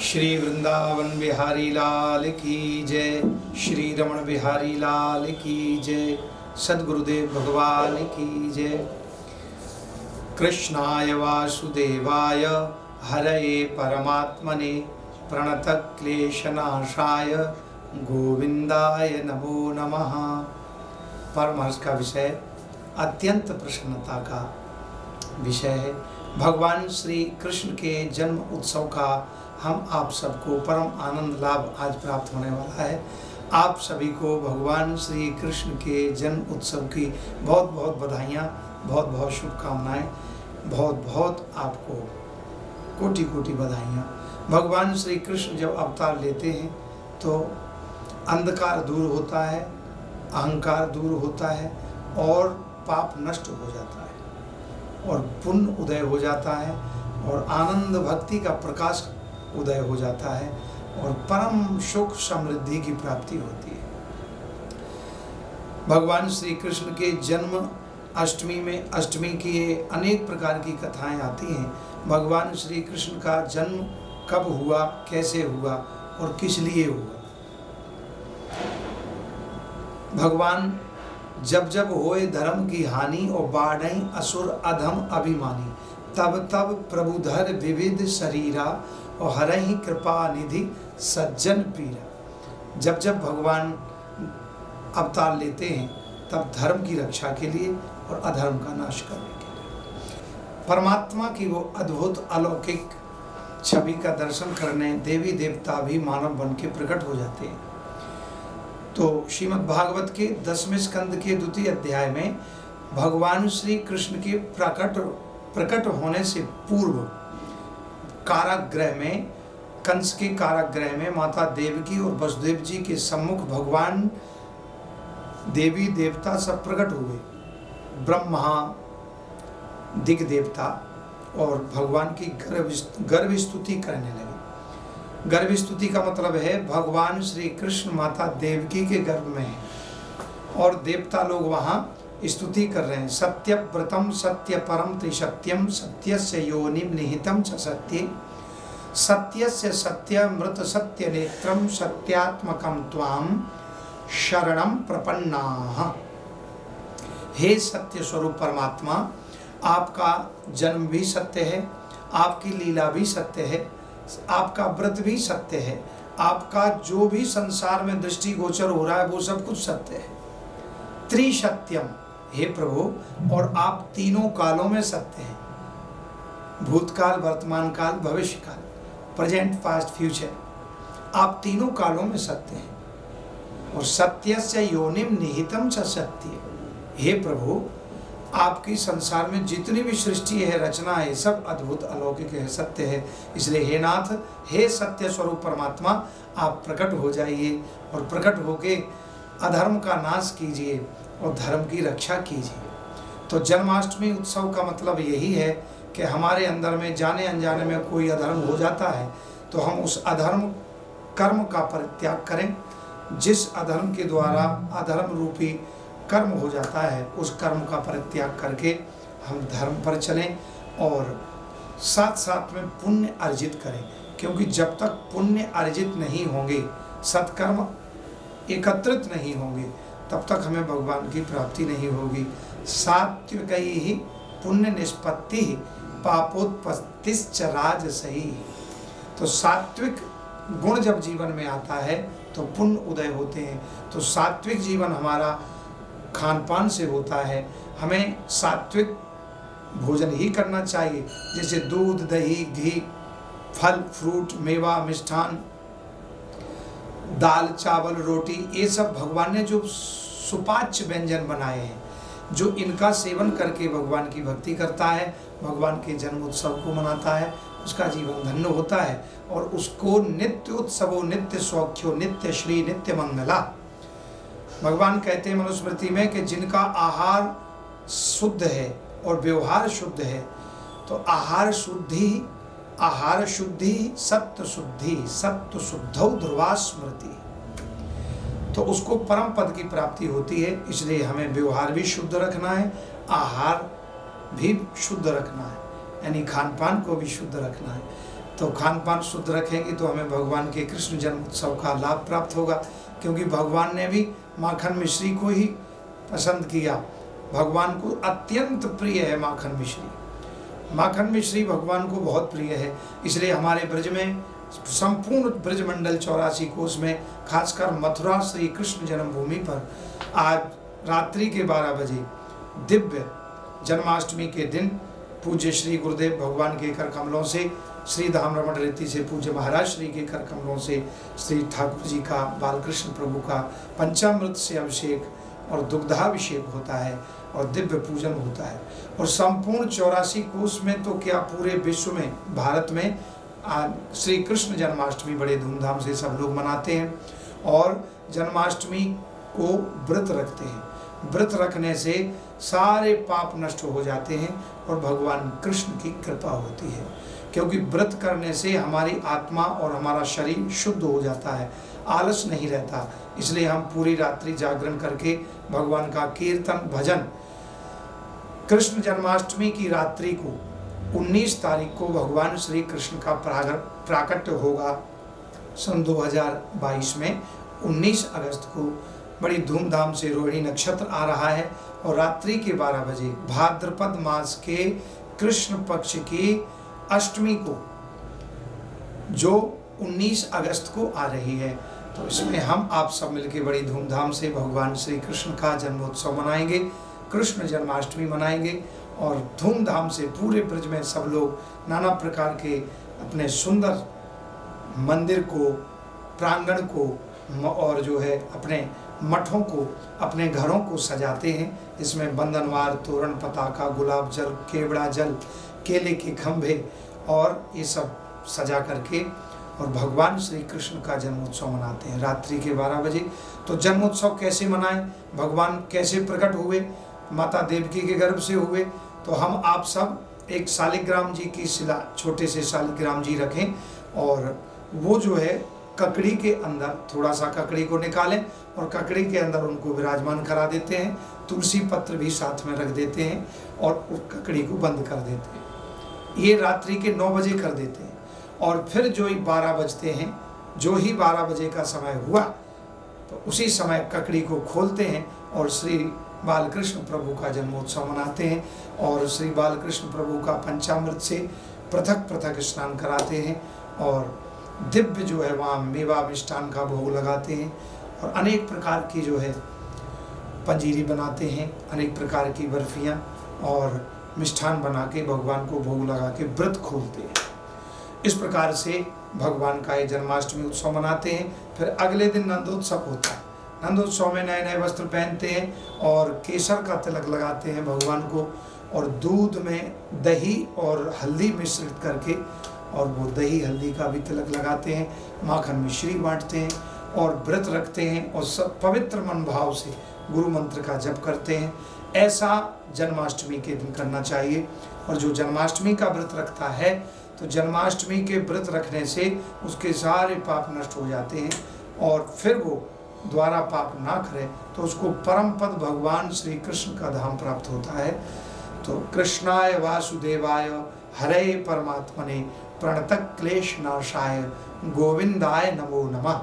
श्री वृंदावन बिहारी लाल की जय। श्री रमण बिहारी लाल की जय। सद्गुरुदेव भगवान की जय। कृष्णाय वासुदेवाय हरये परमात्मने प्रणतक्लेशनाशाय गोविंदाय नमो नमः। परमहंस का विषय अत्यंत प्रसन्नता का विषय है। भगवान श्री कृष्ण के जन्म उत्सव का हम आप सबको परम आनंद लाभ आज प्राप्त होने वाला है। आप सभी को भगवान श्री कृष्ण के जन्म उत्सव की बहुत बहुत बधाइयाँ, बहुत बहुत शुभकामनाएं, बहुत बहुत आपको कोटि कोटि बधाइयाँ। भगवान श्री कृष्ण जब अवतार लेते हैं तो अंधकार दूर होता है, अहंकार दूर होता है और पाप नष्ट हो जाता है और पुण्य उदय हो जाता है और आनंद भक्ति का प्रकाश उदय हो जाता है और परम सुख समृद्धि की प्राप्ति होती है। भगवान श्री कृष्ण के जन्म अष्टमी में अष्टमी की अनेक प्रकार की कथाएं आती हैं। भगवान श्री कृष्ण का जन्म कब हुआ, कैसे हुआ और किस लिए हुआ। भगवान जब जब होए धर्म की हानि और बाढ़ई असुर अधम अभिमानी, तब तब प्रभुधर विविध शरीरा और हरहि कृपा निधि सज्जन पीरा। जब जब भगवान अवतार लेते हैं तब धर्म की रक्षा के लिए और अधर्म का नाश करने के लिए। परमात्मा की वो अद्भुत अलौकिक छवि का दर्शन करने देवी देवता भी मानव बन के प्रकट हो जाते हैं। तो श्रीमद् भागवत के 10वें स्कंद के द्वितीय अध्याय में भगवान श्री कृष्ण के प्रकट होने से पूर्व कारागृह में, कंस के कारागृह में माता देवकी और वसुदेव जी के सम्मुख भगवान देवी देवता सब प्रकट हुए। ब्रह्मा दिग देवता और भगवान की गर्भ स्तुति करने लगे। गर्भ स्तुति का मतलब है भगवान श्री कृष्ण माता देवकी के गर्भ में है और देवता लोग वहाँ स्तुति कर रहे हैं। सत्य व्रतम सत्य परम त्रिसत्यम सत्यस्य योनिम निहितम च सत्ये सत्यस्य सत्यमृत सत्य नेत्रम सत्यात्मकम त्वाम शरणम प्रपन्नाः। हे सत्य स्वरूप परमात्मा, आपका जन्म भी सत्य है, आपकी लीला भी सत्य है, आपका व्रत भी सत्य है, आपका जो भी संसार में दृष्टि गोचर हो रहा है वो सब कुछ सत्य है। त्रिसत्यम, हे प्रभु, और आप तीनों कालों में सत्य हैं। भूतकाल, वर्तमान काल, भविष्य काल, प्रेजेंट, पास्ट, फ्यूचर, आप तीनों कालों में सत्य हैं। और सत्यस्य योनिम निहितम च सत्य, हे प्रभु, आपकी संसार में जितनी भी सृष्टि है, रचना है, सब अद्भुत अलौकिक है, सत्य है। इसलिए हे नाथ, हे सत्य स्वरूप परमात्मा, आप प्रकट हो जाइए और प्रकट होके अधर्म का नाश कीजिए और धर्म की रक्षा कीजिए। तो जन्माष्टमी उत्सव का मतलब यही है कि हमारे अंदर में जाने अनजाने में कोई अधर्म हो जाता है तो हम उस अधर्म कर्म का परित्याग करें। जिस अधर्म के द्वारा अधर्म रूपी कर्म हो जाता है उस कर्म का परित्याग करके हम धर्म पर चलें और साथ साथ में पुण्य अर्जित करें। क्योंकि जब तक पुण्य अर्जित नहीं होंगे, सत्कर्म एकत्रित नहीं होंगे, तब तक हमें भगवान की प्राप्ति नहीं होगी। सात्विकैः ही पुण्य निष्पत्ति पापोत्पत्तिश्च राजसही। तो सात्विक गुण जब जीवन में आता है तो पुण्य उदय होते हैं। तो सात्विक जीवन हमारा खान पान से होता है। हमें सात्विक भोजन ही करना चाहिए, जैसे दूध, दही, घी, फल, फ्रूट, मेवा, मिष्ठान, दाल, चावल, रोटी, ये सब भगवान ने जो सुपाच्य व्यंजन बनाए हैं, जो इनका सेवन करके भगवान की भक्ति करता है, भगवान के जन्म उत्सव को मनाता है, उसका जीवन धन्य होता है और उसको नित्य उत्सवो नित्य सौख्यो नित्य श्री नित्य मंगला। भगवान कहते हैं मनुस्मृति में कि जिनका आहार शुद्ध है और व्यवहार शुद्ध है, तो आहार शुद्धि सत्य शुद्धि सत्य शुद्धौ ध्रुवा स्मृति, तो उसको परम पद की प्राप्ति होती है। इसलिए हमें व्यवहार भी शुद्ध रखना है, आहार भी शुद्ध रखना है, यानी खान पान को भी शुद्ध रखना है। तो खान पान शुद्ध रखेंगे तो हमें भगवान के कृष्ण जन्म उत्सव का लाभ प्राप्त होगा, क्योंकि भगवान ने भी माखन मिश्री को ही पसंद किया। भगवान को अत्यंत प्रिय है माखन मिश्री। माखन मिश्री भगवान को बहुत प्रिय है, इसलिए हमारे ब्रज में संपूर्ण ब्रजमंडल 84 कोस में खासकर मथुरा श्री कृष्ण जन्मभूमि पर आज रात्रि के 12 बजे दिव्य जन्माष्टमी के दिन पूज्य श्री गुरुदेव भगवान के कर कमलों से, श्री धाम रमण रीति से पूज्य महाराज श्री के कर कमलों से श्री ठाकुर जी का, बालकृष्ण प्रभु का पंचामृत से अभिषेक और दुग्धाभिषेक होता है और दिव्य पूजन होता है। और संपूर्ण 84 कोस में तो क्या पूरे विश्व में, भारत में श्री कृष्ण जन्माष्टमी बड़े धूमधाम से सब लोग मनाते हैं और जन्माष्टमी को व्रत रखते हैं। व्रत रखने से सारे पाप नष्ट हो जाते हैं और भगवान कृष्ण की कृपा होती है, क्योंकि व्रत करने से हमारी आत्मा और हमारा शरीर शुद्ध हो जाता है, आलस नहीं रहता। इसलिए हम पूरी रात्रि जागरण करके भगवान का कीर्तन भजन, कृष्ण जन्माष्टमी की रात्रि को 19 तारीख को भगवान श्री कृष्ण का प्राकट्य होगा सन 2022 में 19 अगस्त को बड़ी धूमधाम से रोहिणी नक्षत्र आ रहा है और रात्रि के 12 बजे भाद्रपद मास के कृष्ण पक्ष की अष्टमी को जो 19 अगस्त को आ रही है, तो इसमें हम आप सब मिलकर बड़ी धूमधाम से भगवान श्री कृष्ण का जन्मोत्सव मनाएंगे, कृष्ण जन्माष्टमी मनाएंगे और धूमधाम से पूरे ब्रज में सब लोग नाना प्रकार के अपने सुंदर मंदिर को, प्रांगण को और जो है अपने मठों को, अपने घरों को सजाते हैं। इसमें बंधनवार, तोरण, पताका, गुलाब जल, केवड़ा जल, केले के खंभे और ये सब सजा करके और भगवान श्री कृष्ण का जन्मोत्सव मनाते हैं रात्रि के 12 बजे। तो जन्मोत्सव कैसे मनाएं, भगवान कैसे प्रकट हुए, माता देवकी के गर्भ से हुए, तो हम आप सब एक शालिग्राम जी की शिला, छोटे से शालिग्राम जी रखें और वो जो है ककड़ी के अंदर थोड़ा सा ककड़ी को निकालें और ककड़ी के अंदर उनको विराजमान करा देते हैं, तुलसी पत्र भी साथ में रख देते हैं और उस ककड़ी को बंद कर देते हैं। ये रात्रि के 9 बजे कर देते हैं और फिर जो ही 12 बजते हैं, जो ही 12 बजे का समय हुआ तो उसी समय ककड़ी को खोलते हैं और श्री बालकृष्ण प्रभु का जन्मोत्सव मनाते हैं और श्री बालकृष्ण प्रभु का पंचामृत से पृथक पृथक स्नान कराते हैं और दिव्य जो है वहाँ मेवा मिष्ठान का भोग लगाते हैं और अनेक प्रकार की जो है पंजीरी बनाते हैं, अनेक प्रकार की बर्फियाँ और मिष्ठान बना के भगवान को भोग लगा के व्रत खोलते हैं। इस प्रकार से भगवान का ये जन्माष्टमी उत्सव मनाते हैं। फिर अगले दिन नंदोत्सव होता है। नंदोत्सव में नए नए वस्त्र पहनते हैं और केसर का तिलक लगाते हैं भगवान को और दूध में दही और हल्दी मिश्रित करके और वो दही हल्दी का भी तिलक लगाते हैं, माखन मिश्री बांटते हैं और व्रत रखते हैं और सब पवित्र मन भाव से गुरु मंत्र का जप करते हैं। ऐसा जन्माष्टमी के दिन करना चाहिए। और जो जन्माष्टमी का व्रत रखता है तो जन्माष्टमी के व्रत रखने से उसके सारे पाप नष्ट हो जाते हैं और फिर वो द्वारा पाप ना करे तो उसको परम पद भगवान श्री कृष्ण का धाम प्राप्त होता है। तो कृष्णाय वासुदेवाय हरे परमात्मने प्रणतक क्लेश नाशाय गोविंदाय नमो नमः।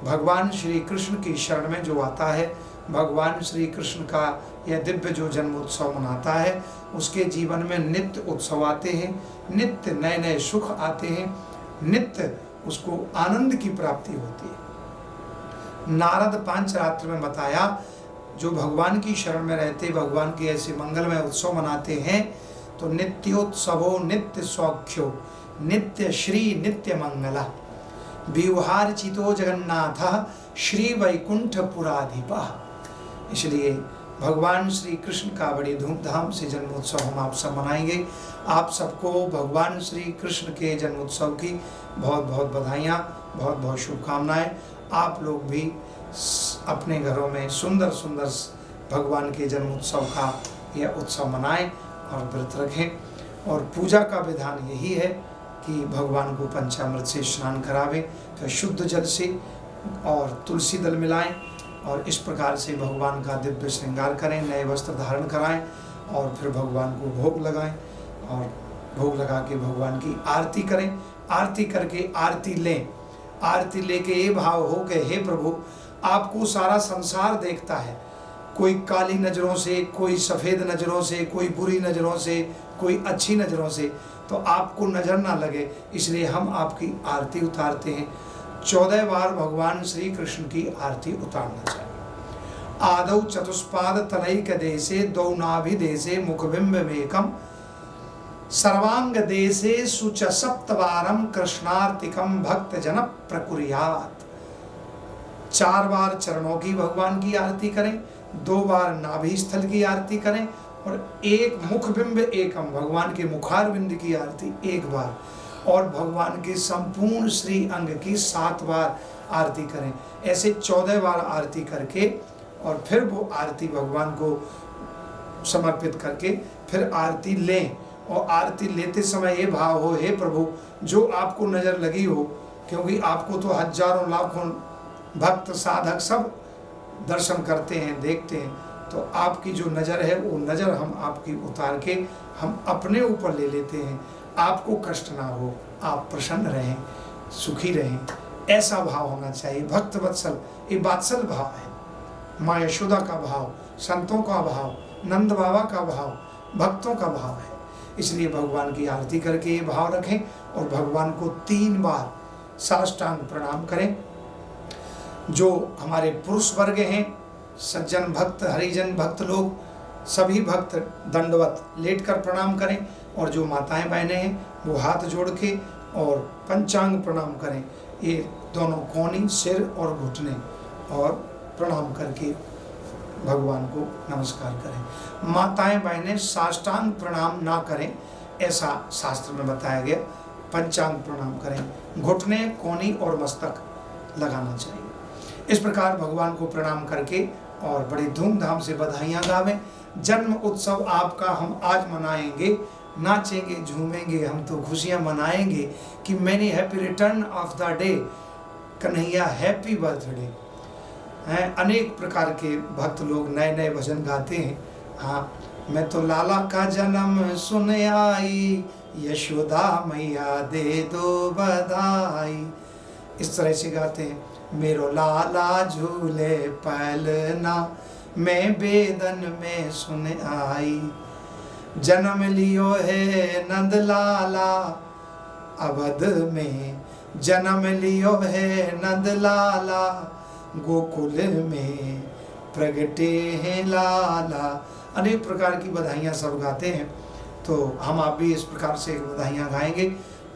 भगवान श्री कृष्ण की शरण में जो आता है, भगवान श्री कृष्ण का यह दिव्य जो जन्मोत्सव मनाता है, उसके जीवन में नित्य उत्सव आते हैं, नित्य नए नए सुख आते हैं, नित्य उसको आनंद की प्राप्ति होती है। नारद पांचरात्र में बताया, जो भगवान की शरण में रहते, भगवान के ऐसे मंगलमय उत्सव मनाते हैं तो नित्योत्सवो नित्य सौख्यो नित्य श्री नित्य मंगला विवहार चितो जगन्नाथ श्री वैकुंठ पुराधिपा। इसलिए भगवान श्री कृष्ण का बड़ी धूमधाम से जन्मोत्सव हम आप सब मनाएंगे। आप सबको भगवान श्री कृष्ण के जन्मोत्सव की बहुत बहुत बधाइयाँ, बहुत बहुत शुभकामनाएं। आप लोग भी अपने घरों में सुंदर सुंदर भगवान के जन्मोत्सव का यह उत्सव मनाएं और व्रत रखें। और पूजा का विधान यही है कि भगवान को पंचामृत से स्नान करावें, फिर शुद्ध जल से और तुलसी दल मिलाएं और इस प्रकार से भगवान का दिव्य श्रृंगार करें, नए वस्त्र धारण कराएं और फिर भगवान को भोग लगाएं और भोग लगा के भगवान की आरती करें। आरती करके आरती लें। आरती लेके ये भाव हो कि हे प्रभु, आपको सारा संसार देखता है, कोई काली नज़रों से, कोई सफ़ेद नज़रों से, कोई बुरी नज़रों से, कोई अच्छी नज़रों से, तो आपको नज़र ना लगे, इसलिए हम आपकी आरती उतारते हैं। 14 बार भगवान श्री कृष्ण की आरती उतारना चाहिए। आदौ चतुष्पाद तनैक देशे दौ नाभि देशे मुखबिंब मेकम सर्वांग देशे सुच सप्तवारम कृष्णार्तिकम भक्त जन प्रकुर्यात। 4 बार चरणों की भगवान की आरती करें, 2 बार नाभि स्थल की आरती करें और 1 मुखबिंब एकम भगवान के मुखारविंद की आरती 1 बार, और भगवान के संपूर्ण श्री अंग की 7 बार आरती करें। ऐसे 14 बार आरती करके और फिर वो आरती भगवान को समर्पित करके फिर आरती लें। और आरती लेते समय ये भाव हो, हे प्रभु, जो आपको नज़र लगी हो, क्योंकि आपको तो हजारों लाखों भक्त साधक सब दर्शन करते हैं, देखते हैं, तो आपकी जो नज़र है वो नज़र हम आपकी उतार के हम अपने ऊपर ले लेते हैं। आपको कष्ट ना हो, आप प्रसन्न रहें, सुखी रहें, ऐसा भाव होना चाहिए। भक्त वत्सल, ये वात्सल भाव है, माँ यशोदा का भाव, संतों का भाव, नंद बाबा का भाव, भक्तों का भाव है। इसलिए भगवान की आरती करके ये भाव रखें और भगवान को 3 बार साष्टांग प्रणाम करें। जो हमारे पुरुष वर्ग हैं, सज्जन भक्त, हरिजन भक्त लोग, सभी भक्त दंडवत लेटकर प्रणाम करें, और जो माताएं बहनें हैं वो हाथ जोड़ के और पंचांग प्रणाम करें। ये दोनों कोहनी, सिर और घुटने, और प्रणाम करके भगवान को नमस्कार करें। माताएं बहनें साष्टांग प्रणाम ना करें, ऐसा शास्त्र में बताया गया। पंचांग प्रणाम करें, घुटने, कोहनी और मस्तक लगाना चाहिए। इस प्रकार भगवान को प्रणाम करके और बड़ी धूमधाम से बधाइयाँ गावें। जन्म उत्सव आपका हम आज मनाएंगे, नाचेंगे, झूमेंगे, हम तो खुशियाँ मनाएंगे कि many happy return of the day, Kanhaiya happy birthday हैं। अनेक प्रकार के भक्त लोग नए नए भजन गाते हैं। हाँ, मैं तो लाला का जन्म सुन आई, यशोदा मैया दे दो बधाई, इस तरह से गाते हैं। मेरो लाला झूले पलना, मैं बेदन में सुन आई, जन्म लियो है नंद लाला अवध में, जन्म लियो है नंद लाला गोकुल में, प्रगटे हैं लाला। अनेक प्रकार की बधाइयाँ सब गाते हैं, तो हम आप भी इस प्रकार से बधाइयाँ गाएंगे।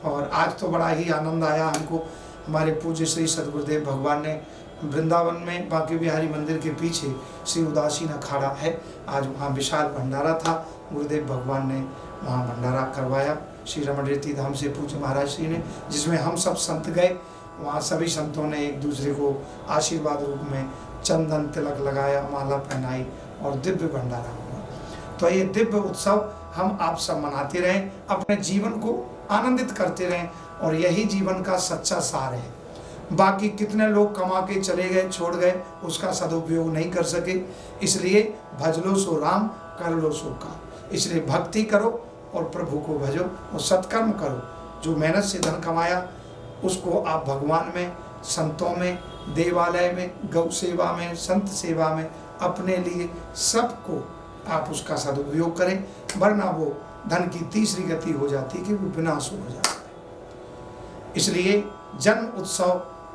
और आज तो बड़ा ही आनंद आया हमको। हमारे पूज्य श्री सद्गुरुदेव भगवान ने वृंदावन में बांके बिहारी मंदिर के पीछे श्री उदासीन अखाड़ा है, आज वहाँ विशाल भंडारा था। गुरुदेव भगवान ने वहाँ भंडारा करवाया श्री रमण रीति धाम से पूज्य महाराज श्री ने, जिसमें हम सब संत गए। वहाँ सभी संतों ने एक दूसरे को आशीर्वाद रूप में चंदन तिलक लगाया, माला पहनाई और दिव्य भंडारा हुआ। तो ये दिव्य उत्सव हम आप सब मनाते रहें, अपने जीवन को आनंदित करते रहें, और यही जीवन का सच्चा सार है। बाकी कितने लोग कमा के चले गए, छोड़ गए, उसका सदुपयोग नहीं कर सके। इसलिए भज लो सो राम, कर लो सो काम। इसलिए भक्ति करो और प्रभु को भजो और सत्कर्म करो। जो मेहनत से धन कमाया उसको आप भगवान में, संतों में, देवालय में, गौ सेवा में, संत सेवा में, अपने लिए सबको आप उसका सदुपयोग करें, वरना वो धन की तीसरी गति हो जाती कि वो विनाश हो जाता है। इसलिए जन्म उत्सव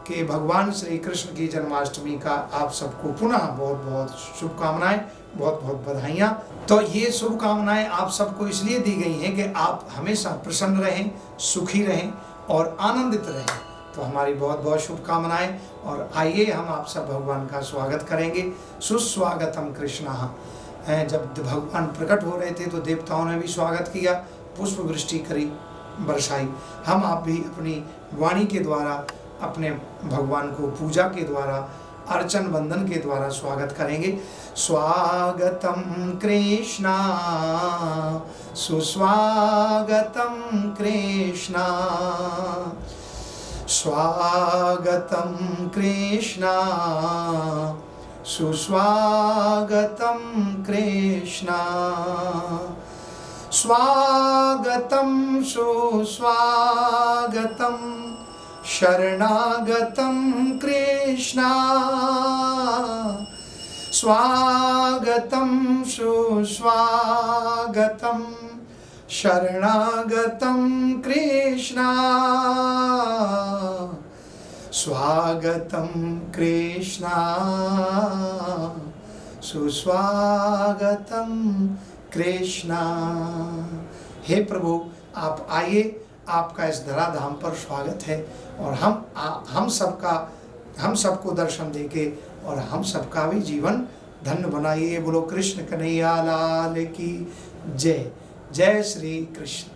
के भगवान श्री कृष्ण की जन्माष्टमी का आप सबको पुनः बहुत बहुत शुभकामनाएं, बहुत बहुत बधाइयाँ। तो ये शुभकामनाएं आप सबको इसलिए दी गई हैं कि आप हमेशा प्रसन्न रहें, सुखी रहें और आनंदित रहें। तो हमारी बहुत बहुत शुभकामनाएं। और आइए हम आप सब भगवान का स्वागत करेंगे। सुस्वागतम कृष्णा हैं। जब भगवान प्रकट हो रहे थे तो देवताओं ने भी स्वागत किया, पुष्प वृष्टि करी, बरसाई। हम आप भी अपनी वाणी के द्वारा, अपने भगवान को पूजा के द्वारा, अर्चन वंदन के द्वारा स्वागत करेंगे। स्वागतम कृष्णा, सुस्वागतम कृष्णा, स्वागतम कृष्णा, सुस्वागतम कृष्णा, स्वागतं सुस्वागतं शरणागतं कृष्णा, स्वागतं सुस्वागतं शरणागतं कृष्णा, स्वागतं कृष्णा सुस्वागतं कृष्णा। हे प्रभु, आप आइए, आपका इस धराधाम पर स्वागत है और हम सबको दर्शन देके और हम सबका भी जीवन धन्य बनाइए। बोलो कृष्ण कन्हैया लाल की जय। जय श्री कृष्ण।